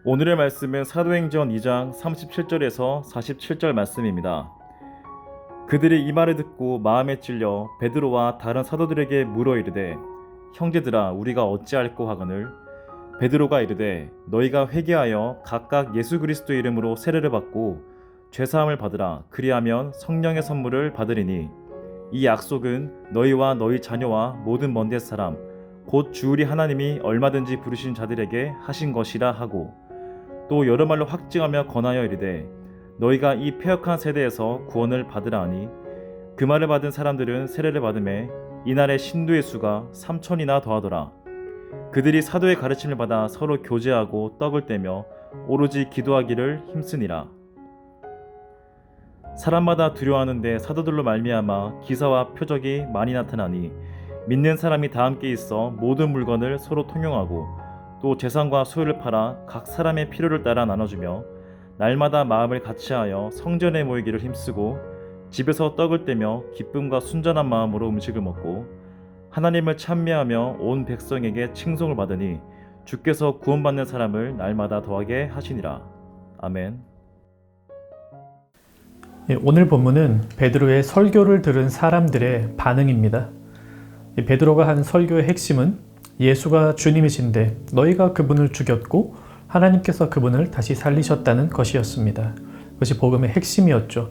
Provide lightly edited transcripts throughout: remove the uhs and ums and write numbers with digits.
오늘의 말씀은 사도행전 2장 37절에서 47절 말씀입니다. 그들이 이 말을 듣고 마음에 찔려 베드로와 다른 사도들에게 물어 이르되 형제들아 우리가 어찌할꼬 하거늘 베드로가 이르되 너희가 회개하여 각각 예수 그리스도 이름으로 세례를 받고 죄사함을 받으라. 그리하면 성령의 선물을 받으리니 이 약속은 너희와 너희 자녀와 모든 먼 데 사람 곧 주 우리 하나님이 얼마든지 부르신 자들에게 하신 것이라 하고 또 여러 말로 확증하며 권하여 이르되 너희가 이 패역한 세대에서 구원을 받으라 하니 그 말을 받은 사람들은 세례를 받음에 이날의 신도의 수가 3,000이나 더하더라. 그들이 사도의 가르침을 받아 서로 교제하고 떡을 떼며 오로지 기도하기를 힘쓰니라. 사람마다 두려워하는데 사도들로 말미암아 기사와 표적이 많이 나타나니 믿는 사람이 다 함께 있어 모든 물건을 서로 통용하고 또 재산과 소유를 팔아 각 사람의 필요를 따라 나눠주며 날마다 마음을 같이하여 성전에 모이기를 힘쓰고 집에서 떡을 떼며 기쁨과 순전한 마음으로 음식을 먹고 하나님을 찬미하며 온 백성에게 칭송을 받으니 주께서 구원받는 사람을 날마다 더하게 하시니라. 아멘. 오늘 본문은 베드로의 설교를 들은 사람들의 반응입니다. 베드로가 한 설교의 핵심은 예수가 주님이신데 너희가 그분을 죽였고 하나님께서 그분을 다시 살리셨다는 것이었습니다. 그것이 복음의 핵심이었죠.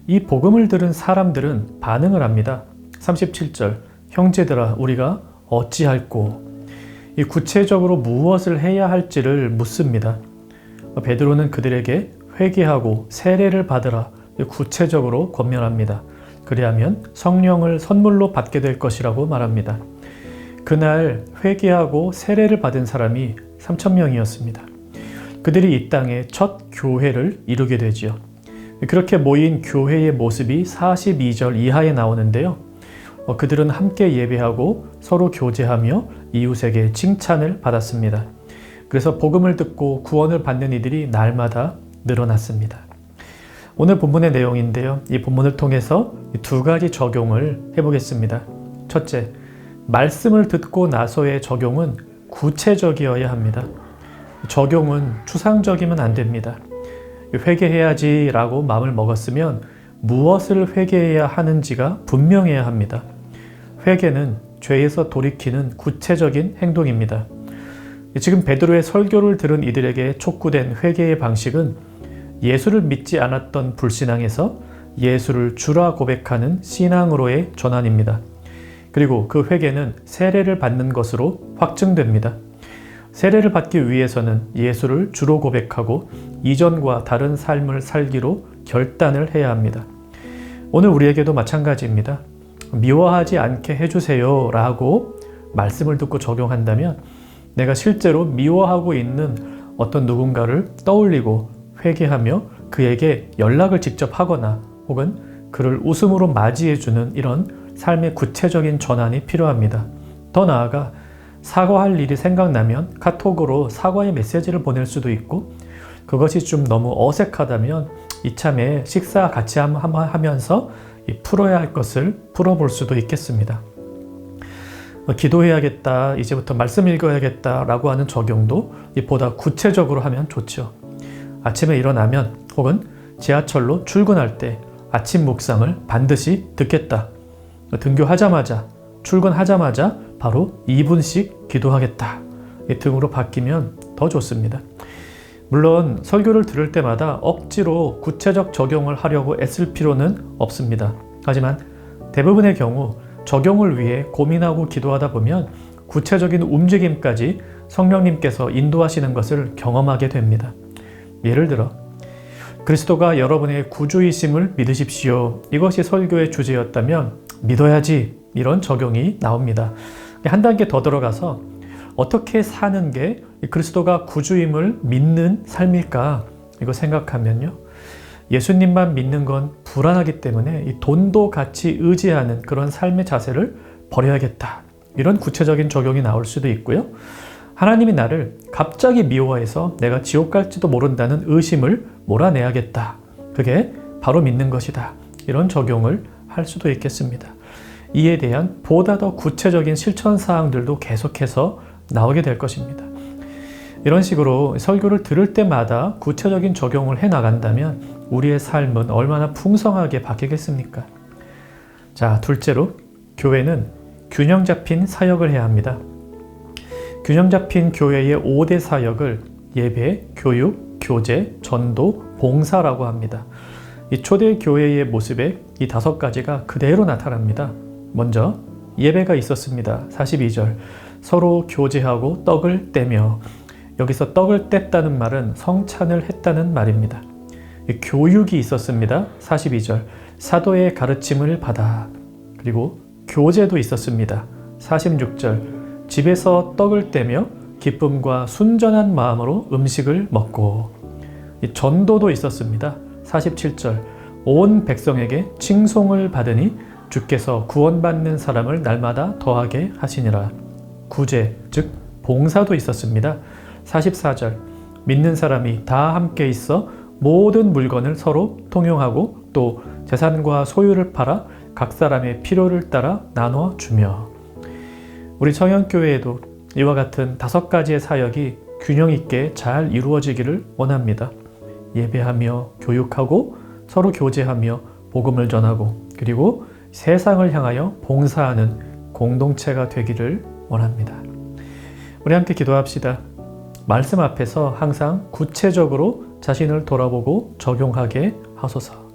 이 복음을 들은 사람들은 반응을 합니다. 37절 형제들아 우리가 어찌할꼬 이 구체적으로 무엇을 해야 할지를 묻습니다. 베드로는 그들에게 회개하고 세례를 받으라 구체적으로 권면합니다. 그리하면 성령을 선물로 받게 될 것이라고 말합니다. 그날 회개하고 세례를 받은 사람이 3,000명이었습니다. 그들이 이 땅에 첫 교회를 이루게 되지요. 그렇게 모인 교회의 모습이 42절 이하에 나오는데요. 그들은 함께 예배하고 서로 교제하며 이웃에게 칭찬을 받았습니다. 그래서 복음을 듣고 구원을 받는 이들이 날마다 늘어났습니다. 오늘 본문의 내용인데요. 이 본문을 통해서 두 가지 적용을 해보겠습니다. 첫째, 말씀을 듣고 나서의 적용은 구체적이어야 합니다. 적용은 추상적이면 안 됩니다. 회개해야지 라고 마음을 먹었으면 무엇을 회개해야 하는지가 분명해야 합니다. 회개는 죄에서 돌이키는 구체적인 행동입니다. 지금 베드로의 설교를 들은 이들에게 촉구된 회개의 방식은 예수를 믿지 않았던 불신앙에서 예수를 주라 고백하는 신앙으로의 전환입니다. 그리고 그 회개는 세례를 받는 것으로 확증됩니다. 세례를 받기 위해서는 예수를 주로 고백하고 이전과 다른 삶을 살기로 결단을 해야 합니다. 오늘 우리에게도 마찬가지입니다. 미워하지 않게 해주세요 라고 말씀을 듣고 적용한다면 내가 실제로 미워하고 있는 어떤 누군가를 떠올리고 회개하며 그에게 연락을 직접 하거나 혹은 그를 웃음으로 맞이해주는 이런 삶의 구체적인 전환이 필요합니다. 더 나아가 사과할 일이 생각나면 카톡으로 사과의 메시지를 보낼 수도 있고 그것이 좀 너무 어색하다면 이참에 식사 같이 하면서 풀어야 할 것을 풀어볼 수도 있겠습니다. 기도해야겠다, 이제부터 말씀 읽어야겠다 라고 하는 적용도 보다 구체적으로 하면 좋죠. 아침에 일어나면 혹은 지하철로 출근할 때 아침 묵상을 반드시 듣겠다. 등교하자마자 출근하자마자 바로 2분씩 기도하겠다 등으로 바뀌면 더 좋습니다. 물론 설교를 들을 때마다 억지로 구체적 적용을 하려고 애쓸 필요는 없습니다. 하지만 대부분의 경우 적용을 위해 고민하고 기도하다 보면 구체적인 움직임까지 성령님께서 인도하시는 것을 경험하게 됩니다. 예를 들어 그리스도가 여러분의 구주이심을 믿으십시오. 이것이 설교의 주제였다면 믿어야지 이런 적용이 나옵니다. 한 단계 더 들어가서 어떻게 사는 게 그리스도가 구주임을 믿는 삶일까 이거 생각하면요. 예수님만 믿는 건 불안하기 때문에 이 돈도 같이 의지하는 그런 삶의 자세를 버려야겠다. 이런 구체적인 적용이 나올 수도 있고요. 하나님이 나를 갑자기 미워해서 내가 지옥 갈지도 모른다는 의심을 몰아내야겠다. 그게 바로 믿는 것이다. 이런 적용을 할 수도 있겠습니다. 이에 대한 보다 더 구체적인 실천 사항들도 계속해서 나오게 될 것입니다. 이런 식으로 설교를 들을 때마다 구체적인 적용을 해 나간다면 우리의 삶은 얼마나 풍성하게 바뀌겠습니까? 자, 둘째로 교회는 균형 잡힌 사역을 해야 합니다. 균형 잡힌 교회의 5대 사역을 예배, 교육, 교제, 전도, 봉사라고 합니다. 이 초대 교회의 모습에 이 5가지가 그대로 나타납니다. 먼저 예배가 있었습니다. 42절 서로 교제하고 떡을 떼며, 여기서 떡을 뗐다는 말은 성찬을 했다는 말입니다. 교육이 있었습니다. 42절 사도의 가르침을 받아. 그리고 교제도 있었습니다. 46절 집에서 떡을 떼며 기쁨과 순전한 마음으로 음식을 먹고. 전도도 있었습니다. 47절 온 백성에게 칭송을 받으니 주께서 구원받는 사람을 날마다 더하게 하시니라. 구제, 즉 봉사도 있었습니다. 44절 믿는 사람이 다 함께 있어 모든 물건을 서로 통용하고 또 재산과 소유를 팔아 각 사람의 필요를 따라 나눠 주며. 우리 청양교회에도 이와 같은 5가지의 사역이 균형 있게 잘 이루어지기를 원합니다. 예배하며 교육하고 서로 교제하며 복음을 전하고 그리고 세상을 향하여 봉사하는 공동체가 되기를 원합니다. 우리 함께 기도합시다. 말씀 앞에서 항상 구체적으로 자신을 돌아보고 적용하게 하소서.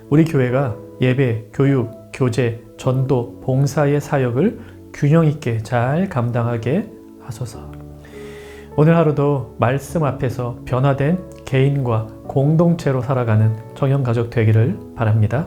우리 교회가 예배, 교육, 교제, 전도, 봉사의 사역을 균형 있게 잘 감당하게 하소서. 오늘 하루도 말씀 앞에서 변화된 개인과 공동체로 살아가는 청년가족 되기를 바랍니다.